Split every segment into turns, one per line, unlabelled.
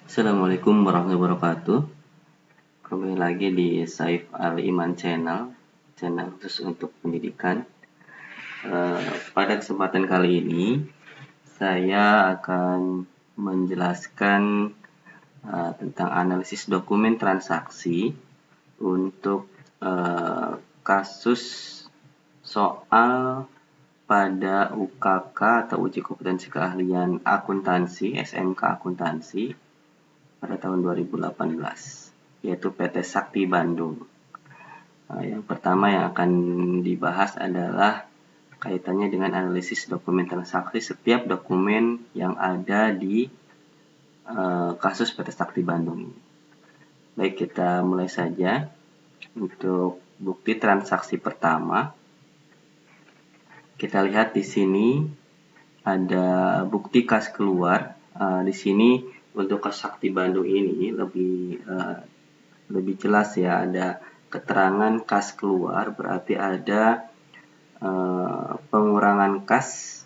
Assalamualaikum warahmatullahi wabarakatuh. Kembali lagi di Saif Al Iman channel khusus untuk pendidikan. Pada kesempatan kali ini, saya akan menjelaskan tentang analisis dokumen transaksi untuk kasus soal pada UKK atau uji kompetensi keahlian akuntansi, SMK akuntansi pada tahun 2018, yaitu PT Sakti Bandung. Yang pertama yang akan dibahas adalah kaitannya dengan analisis dokumen transaksi setiap dokumen yang ada di kasus PT Sakti Bandung ini. Baik, kita mulai saja. Untuk bukti transaksi pertama, kita lihat di sini ada bukti kas keluar. Di sini untuk kas Sakti Bandung ini lebih jelas ya, ada keterangan kas keluar, berarti ada pengurangan kas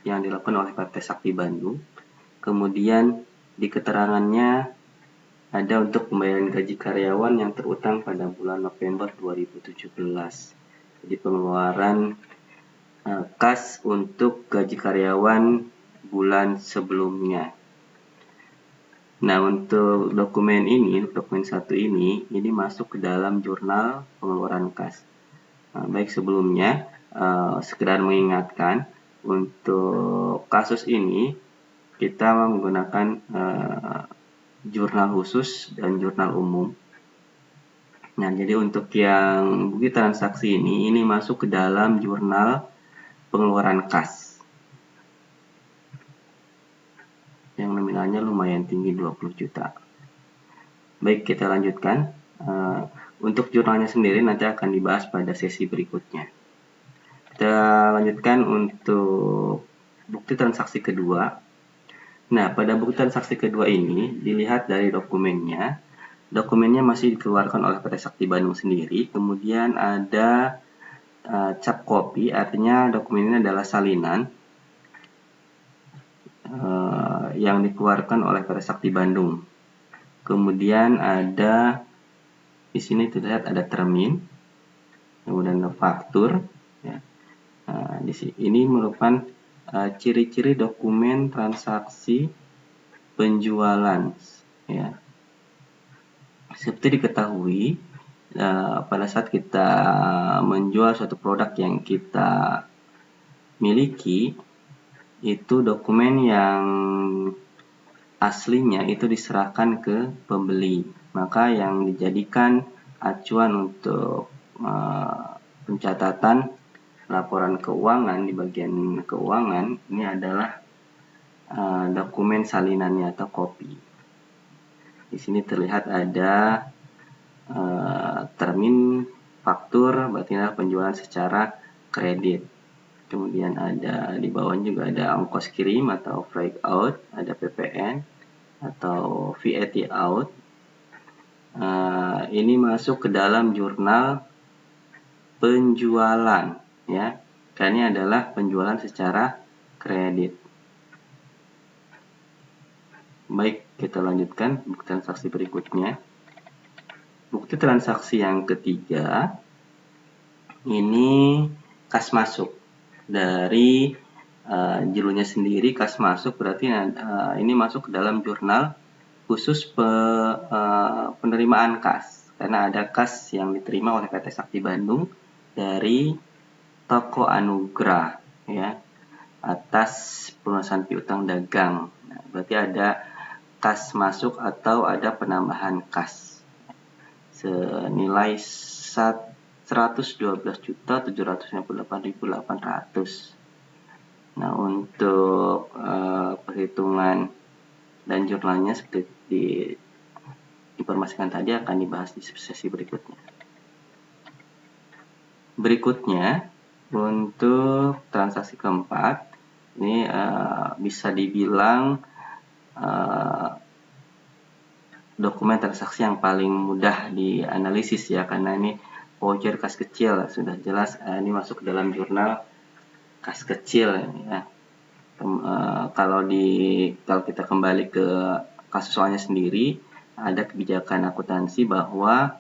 yang dilakukan oleh PT Sakti Bandung. Kemudian di keterangannya ada untuk pembayaran gaji karyawan yang terutang pada bulan November 2017. Jadi pengeluaran kas untuk gaji karyawan bulan sebelumnya. Nah, untuk dokumen ini, dokumen satu ini masuk ke dalam jurnal pengeluaran kas. Baik, sebelumnya sekedar mengingatkan, untuk kasus ini kita menggunakan jurnal khusus dan jurnal umum. Nah, jadi untuk yang bukti transaksi ini masuk ke dalam jurnal pengeluaran kas yang nominalnya lumayan tinggi, 20 juta. Baik, kita lanjutkan. Untuk jurnalnya sendiri nanti akan dibahas pada sesi berikutnya. Kita lanjutkan untuk bukti transaksi kedua. Nah, pada bukti transaksi kedua ini dilihat dari dokumennya. Dokumennya masih dikeluarkan oleh PT Sakti Bandung sendiri. Kemudian ada cap kopi, artinya dokumen ini adalah salinan yang dikeluarkan oleh PT Sakti Bandung. Kemudian ada di sini terlihat ada termin, kemudian ada faktur. Ya. Di sini ini merupakan ciri-ciri dokumen transaksi penjualan. Ya. Seperti diketahui, pada saat kita menjual suatu produk yang kita miliki, itu dokumen yang aslinya itu diserahkan ke pembeli. Maka yang dijadikan acuan untuk pencatatan laporan keuangan di bagian keuangan ini adalah dokumen salinannya atau kopi. Di sini terlihat ada termin, faktur, berarti adalah penjualan secara kredit. Kemudian ada di bawahnya juga ada ongkos kirim atau freight out, ada PPN atau VAT out. Ini masuk ke dalam jurnal penjualan, ya. Karena ini adalah penjualan secara kredit. Baik, kita lanjutkan bukti transaksi berikutnya. Bukti transaksi yang ketiga ini kas masuk. Dari judulnya sendiri kas masuk, berarti ini masuk ke dalam jurnal khusus penerimaan kas, karena ada kas yang diterima oleh PT Sakti Bandung dari Toko Anugrah, ya, atas pelunasan piutang dagang. Nah, berarti ada kas masuk atau ada penambahan kas senilai 112.758.800. Nah, untuk perhitungan dan jurnalnya seperti diinformasikan tadi akan dibahas di sesi berikutnya. Berikutnya, untuk transaksi keempat, ini bisa dibilang dokumen transaksi yang paling mudah dianalisis ya, karena ini voucher kas kecil, sudah jelas ini masuk ke dalam jurnal kas kecil ya. Kalau kita kembali ke kasus soalnya sendiri ada kebijakan akuntansi bahwa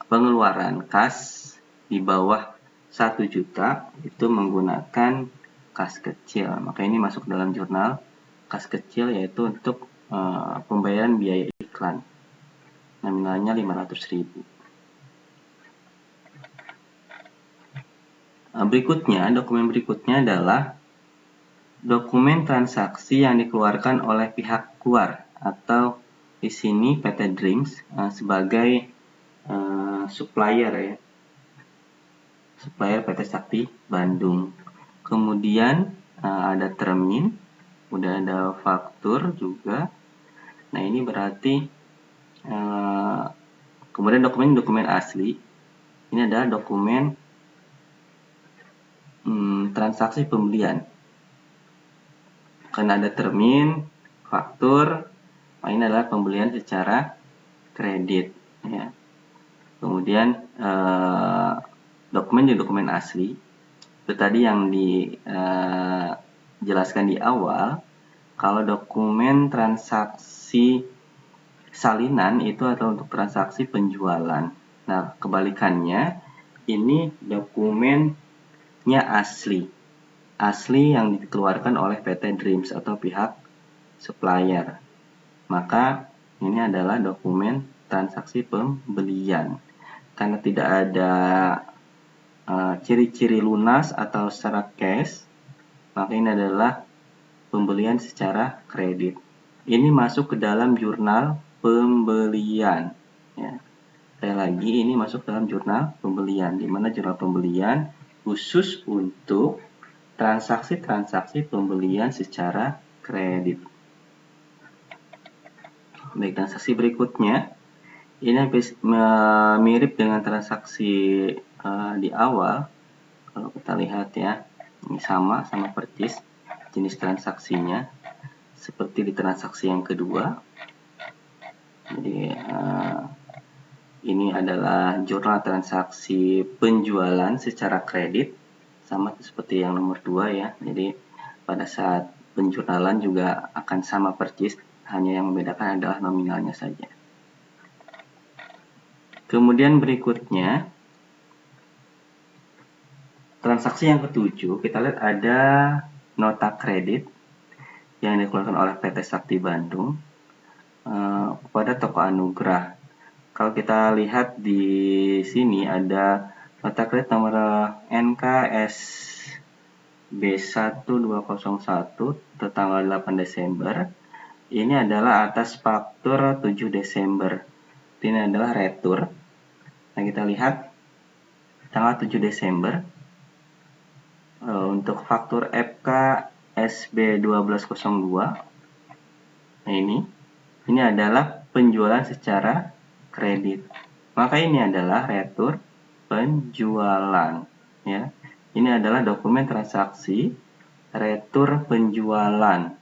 pengeluaran kas di bawah 1 juta itu menggunakan kas kecil. Maka ini masuk dalam jurnal kas kecil, yaitu untuk pembayaran biaya iklan. Nominalnya 500.000. Berikutnya, dokumen berikutnya adalah dokumen transaksi yang dikeluarkan oleh pihak luar, atau di sini PT Dreams sebagai supplier ya. Supplier PT Sakti Bandung. Kemudian ada termin, udah ada faktur juga. Nah, ini berarti kemudian dokumen asli. Ini adalah dokumen transaksi pembelian. Karena ada termin, faktur, ini adalah pembelian secara kredit ya. Kemudian dokumen asli. Itu tadi yang dijelaskan di awal. Kalau dokumen transaksi salinan itu adalah untuk transaksi penjualan. Nah, kebalikannya, ini dokumennya asli yang dikeluarkan oleh PT Dreams atau pihak supplier. Maka ini adalah dokumen transaksi pembelian. Karena tidak ada ciri-ciri lunas atau secara cash, maka ini adalah pembelian secara kredit. Ini masuk ke dalam jurnal pembelian ya. Sekali lagi, ini masuk dalam jurnal pembelian, di mana jurnal pembelian khusus untuk transaksi-transaksi pembelian secara kredit. Baik, transaksi berikutnya ini mirip dengan transaksi di awal. Kalau kita lihat ya, ini sama persis jenis transaksinya seperti di transaksi yang kedua. Jadi ini adalah jurnal transaksi penjualan secara kredit, sama seperti yang nomor 2 ya. Jadi pada saat penjurnalan juga akan sama persis, hanya yang membedakan adalah nominalnya saja. Kemudian berikutnya, transaksi yang ketujuh, kita lihat ada nota kredit yang dikeluarkan oleh PT Sakti Bandung kepada Toko Anugrah. Kalau kita lihat di sini ada nota kredit nomor NKSB 1201 tanggal 8 Desember. Ini adalah atas faktur 7 Desember. Ini adalah retur. Nah, kita lihat tanggal 7 Desember untuk faktur FKSB 1202. Nah, ini adalah penjualan secara kredit. Maka ini adalah retur penjualan ya. Ini adalah dokumen transaksi retur penjualan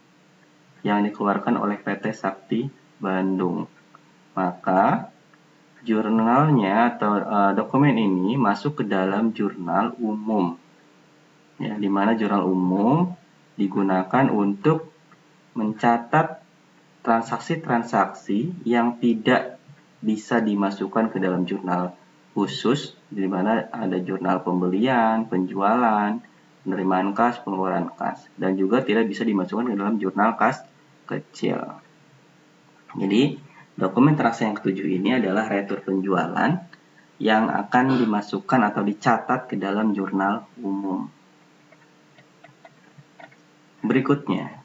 yang dikeluarkan oleh PT Sakti Bandung. Maka jurnalnya atau dokumen ini masuk ke dalam jurnal umum ya, di mana jurnal umum digunakan untuk mencatat transaksi-transaksi yang tidak bisa dimasukkan ke dalam jurnal khusus, di mana ada jurnal pembelian, penjualan, penerimaan kas, pengeluaran kas, dan juga tidak bisa dimasukkan ke dalam jurnal kas kecil. Jadi dokumen transaksi yang ketujuh ini adalah retur penjualan yang akan dimasukkan atau dicatat ke dalam jurnal umum. Berikutnya,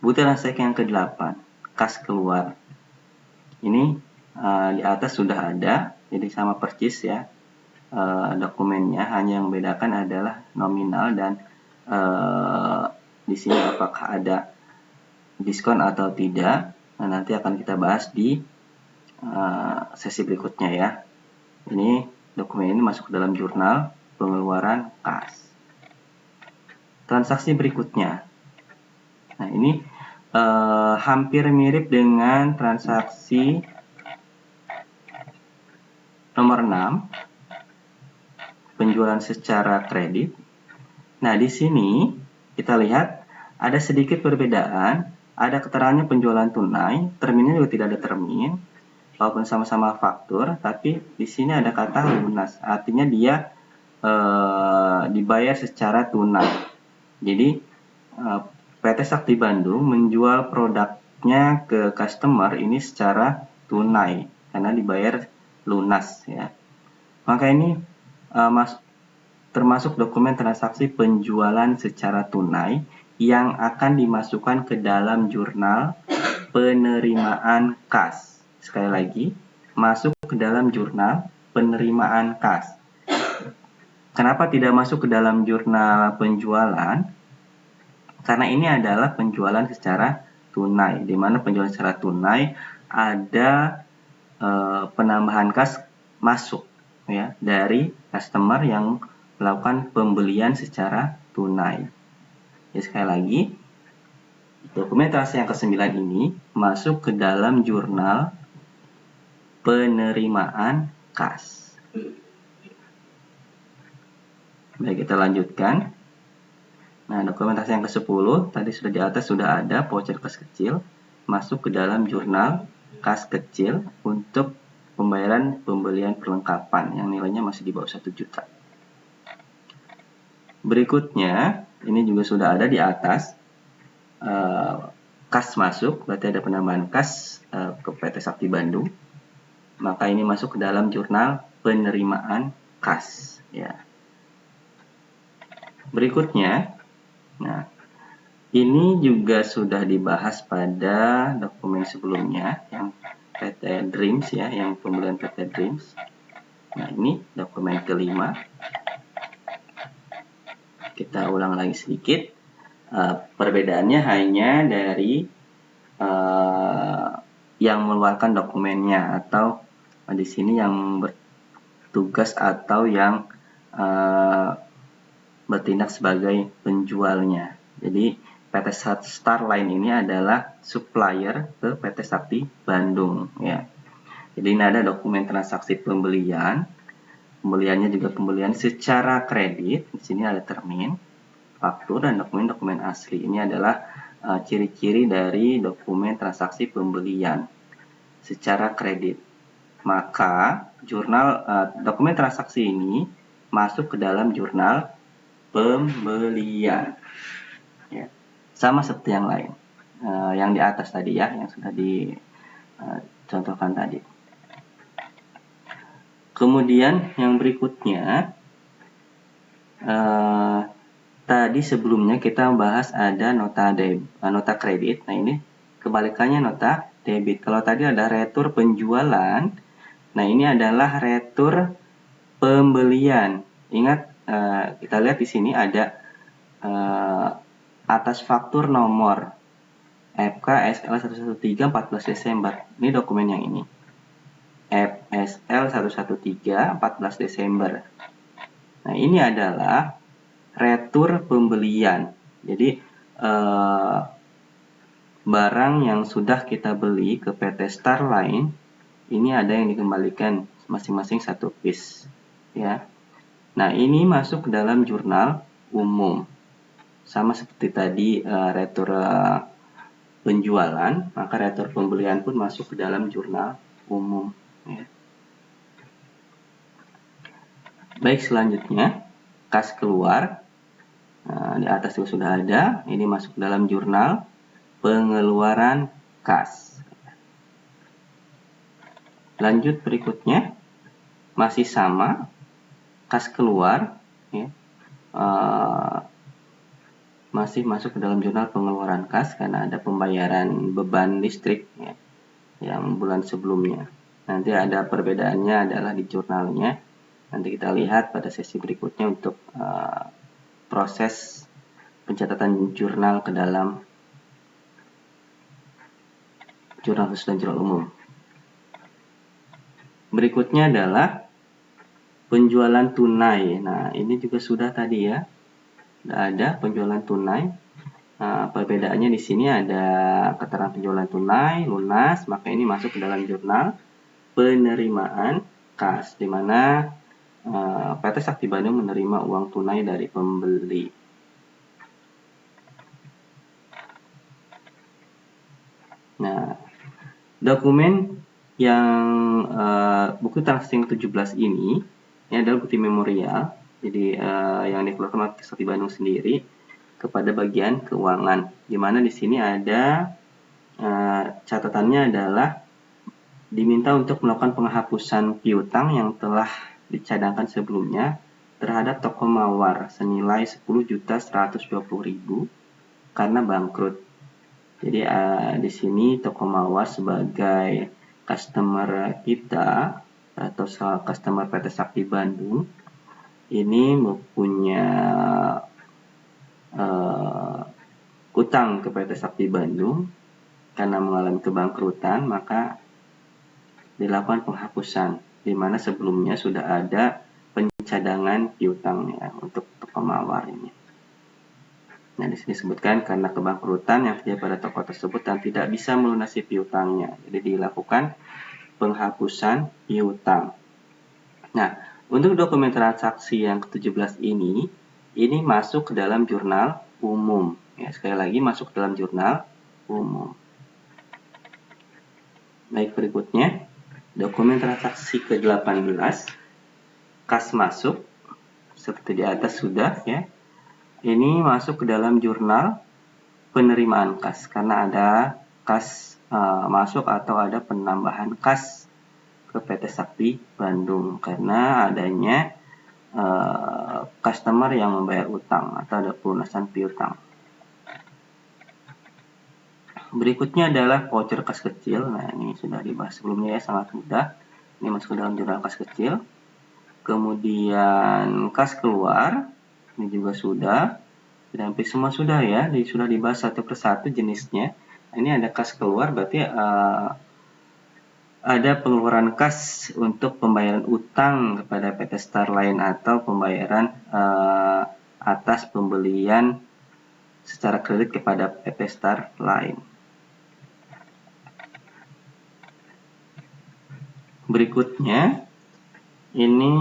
bukti transaksi yang ke-8, kas keluar. Ini di atas sudah ada, jadi sama persis ya dokumennya, hanya yang membedakan adalah nominal dan di sini apakah ada diskon atau tidak. Nah, nanti akan kita bahas di sesi berikutnya ya. Ini dokumen ini masuk ke dalam jurnal pengeluaran kas. Transaksi berikutnya. Nah, ini hampir mirip dengan transaksi nomor 6, penjualan secara kredit. Nah, di sini kita lihat ada sedikit perbedaan ada keterangannya penjualan tunai, terminnya juga tidak ada termin, walaupun sama-sama faktur, tapi di sini ada kata lunas, artinya dia dibayar secara tunai. Jadi PT Sakti Bandung menjual produknya ke customer ini secara tunai karena dibayar lunas ya. Maka ini termasuk dokumen transaksi penjualan secara tunai yang akan dimasukkan ke dalam jurnal penerimaan kas. Sekali lagi, masuk ke dalam jurnal penerimaan kas. Kenapa tidak masuk ke dalam jurnal penjualan? Karena ini adalah penjualan secara tunai, di mana penjualan secara tunai ada penambahan kas masuk ya dari customer yang melakukan pembelian secara tunai. Ya, sekali lagi, dokumen transaksi yang ke-9 ini masuk ke dalam jurnal penerimaan kas. Baik, kita lanjutkan. Nah, dokumentasi yang ke-10 tadi sudah di atas sudah ada voucher kas kecil masuk ke dalam jurnal kas kecil untuk pembayaran pembelian perlengkapan yang nilainya masih di bawah 1 juta. Berikutnya, ini juga sudah ada di atas kas masuk, berarti ada penambahan kas ke PT Sakti Bandung. Maka ini masuk ke dalam jurnal penerimaan kas ya. Berikutnya, nah ini juga sudah dibahas pada dokumen sebelumnya yang PT Dreams ya, yang pembelian PT Dreams. Nah ini dokumen kelima. Kita ulang lagi sedikit. Perbedaannya hanya dari yang mengeluarkan dokumennya atau di sini yang bertugas atau yang bertindak sebagai penjualnya. Jadi PT Starline ini adalah supplier ke PT Sakti Bandung ya. Jadi ini ada dokumen transaksi pembelian. Pembeliannya juga pembelian secara kredit. Di sini ada termin, faktur dan dokumen-dokumen asli. Ini adalah ciri-ciri dari dokumen transaksi pembelian secara kredit. Maka jurnal dokumen transaksi ini masuk ke dalam jurnal pembelian ya. Sama seperti yang lain yang di atas tadi ya, yang sudah dicontohkan tadi. Kemudian yang berikutnya tadi sebelumnya kita bahas ada nota kredit. Nah ini kebalikannya nota debit. Kalau tadi ada retur penjualan, nah ini adalah retur pembelian. Ingat kita lihat di sini ada atas faktur nomor FK-SL 113 14 Desember. Ini dokumen yang ini. FSL 113 14 Desember. Nah, ini adalah retur pembelian. Jadi barang yang sudah kita beli ke PT Starline ini ada yang dikembalikan masing-masing 1 piece ya. Nah, ini masuk ke dalam jurnal umum. Sama seperti tadi retur penjualan, maka retur pembelian pun masuk ke dalam jurnal umum ya. Baik, selanjutnya kas keluar. Nah, di atas juga sudah ada, ini masuk ke dalam jurnal pengeluaran kas. Lanjut berikutnya, masih sama, kas keluar ya, masih masuk ke dalam jurnal pengeluaran kas karena ada pembayaran beban listrik ya, yang bulan sebelumnya. Nanti ada perbedaannya adalah di jurnalnya. Nanti kita lihat pada sesi berikutnya untuk proses pencatatan jurnal ke dalam jurnal khusus dan jurnal umum. Berikutnya adalah penjualan tunai. Nah, ini juga sudah tadi ya. Sudah ada penjualan tunai. Nah, perbedaannya di sini ada keterangan penjualan tunai, lunas, maka ini masuk ke dalam jurnal penerimaan kas, di mana PT Sakti Bandung menerima uang tunai dari pembeli. Nah, dokumen yang buku transaksi 17 ini adalah bukti memorial, jadi yang dikeluarkan oleh PT Sakti Bandung sendiri kepada bagian keuangan, di mana di sini ada catatannya adalah diminta untuk melakukan penghapusan piutang yang telah dicadangkan sebelumnya terhadap toko mawar senilai 10.120.000 karena bangkrut. Jadi di sini toko mawar sebagai customer kita atau customer PT Sakti Bandung ini mempunyai utang ke PT Sakti Bandung karena mengalami kebangkrutan, maka dilakukan penghapusan, di mana sebelumnya sudah ada pencadangan piutangnya untuk toko mawar ini. Nah, di sini disebutkan karena kebangkrutan yang terjadi pada toko tersebut dan tidak bisa melunasi piutangnya. Jadi dilakukan penghapusan piutang. Nah, untuk dokumen transaksi yang ke-17 ini masuk ke dalam jurnal umum. Ya, sekali lagi masuk ke dalam jurnal umum. Baik, berikutnya dokumen transaksi ke-18 kas masuk seperti di atas sudah ya. Ini masuk ke dalam jurnal penerimaan kas karena ada kas masuk atau ada penambahan kas ke PT Sakti Bandung karena adanya customer yang membayar utang atau ada pelunasan piutang. Berikutnya adalah voucher kas kecil. Nah, ini sudah dibahas sebelumnya ya, sangat mudah. Ini masuk ke dalam jurnal kas kecil. Kemudian kas keluar, ini juga sudah. Dan hampir semua sudah ya, sudah dibahas satu persatu jenisnya. Ini ada kas keluar, berarti ada pengeluaran kas untuk pembayaran utang kepada PT Starline atau pembayaran atas pembelian secara kredit kepada PT Starline. Berikutnya, ini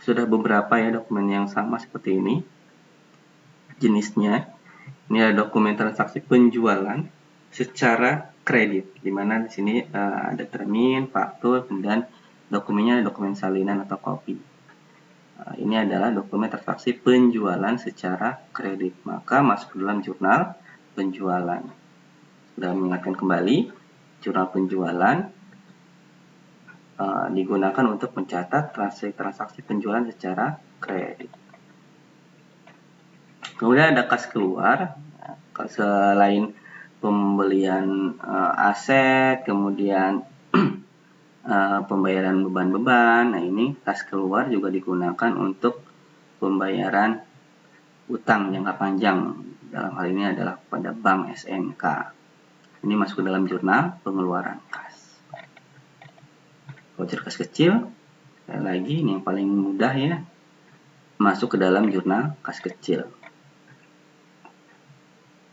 sudah beberapa ya dokumen yang sama seperti ini. Jenisnya, ini ada dokumen transaksi penjualan secara kredit, di mana di sini ada termin, faktur, kemudian dokumennya ada dokumen salinan atau kopi. Ini adalah dokumen transaksi penjualan secara kredit, maka masuk ke dalam jurnal penjualan. Sudah mengingatkan kembali, jurnal penjualan digunakan untuk mencatat transaksi penjualan secara kredit. Kemudian ada kas keluar, selain pembelian aset, kemudian pembayaran beban-beban. Nah, ini kas keluar juga digunakan untuk pembayaran utang jangka panjang. Dalam hal ini adalah pada Bank SMK. Ini masuk ke dalam jurnal pengeluaran kas. Voucher kas kecil, sekali lagi ini yang paling mudah ya, masuk ke dalam jurnal kas kecil.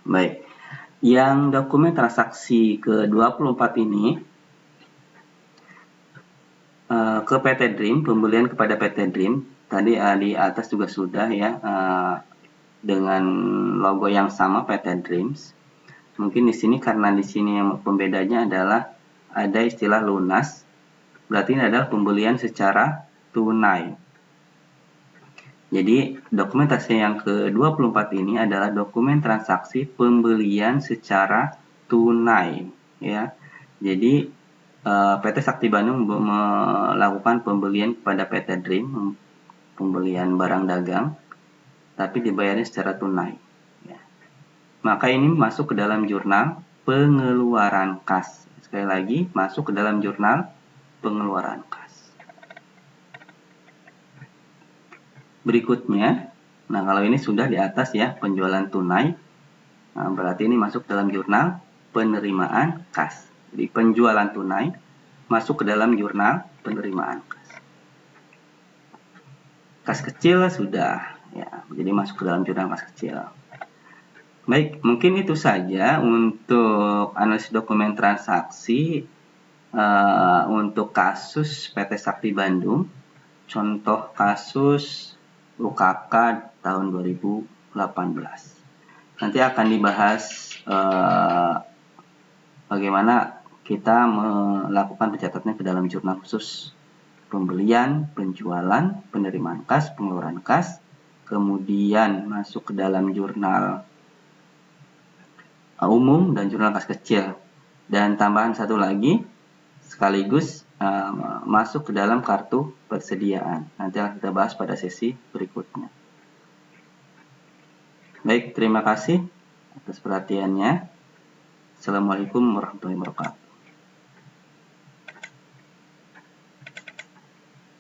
Baik, yang dokumen transaksi ke-24 ini ke PT Dream, pembelian kepada PT Dream. Tadi di atas juga sudah ya, dengan logo yang sama PT Dreams. Mungkin di sini karena di sini yang pembedanya adalah ada istilah lunas, berarti ini adalah pembelian secara tunai. Jadi dokumentasi yang ke-24 ini adalah dokumen transaksi pembelian secara tunai ya. Jadi PT Sakti Bandung melakukan pembelian kepada PT Dream, pembelian barang dagang, tapi dibayarnya secara tunai ya. Maka ini masuk ke dalam jurnal pengeluaran kas. Sekali lagi masuk ke dalam jurnal pengeluaran kas. Berikutnya, nah kalau ini sudah di atas ya, penjualan tunai, nah, berarti ini masuk dalam jurnal penerimaan kas. Jadi penjualan tunai masuk ke dalam jurnal penerimaan kas. Kas kecil sudah ya, jadi masuk ke dalam jurnal kas kecil. Baik, mungkin itu saja untuk analisis dokumen transaksi untuk kasus PT Sakti Bandung. Contoh kasus UKK tahun 2018. Nanti akan dibahas bagaimana kita melakukan pencatatan ke dalam jurnal khusus pembelian, penjualan, penerimaan kas, pengeluaran kas, kemudian masuk ke dalam jurnal umum dan jurnal kas kecil. Dan tambahan satu lagi, sekaligus masuk ke dalam kartu persediaan. Nanti akan kita bahas pada sesi berikutnya. Baik, terima kasih atas perhatiannya. Assalamualaikum warahmatullahi wabarakatuh.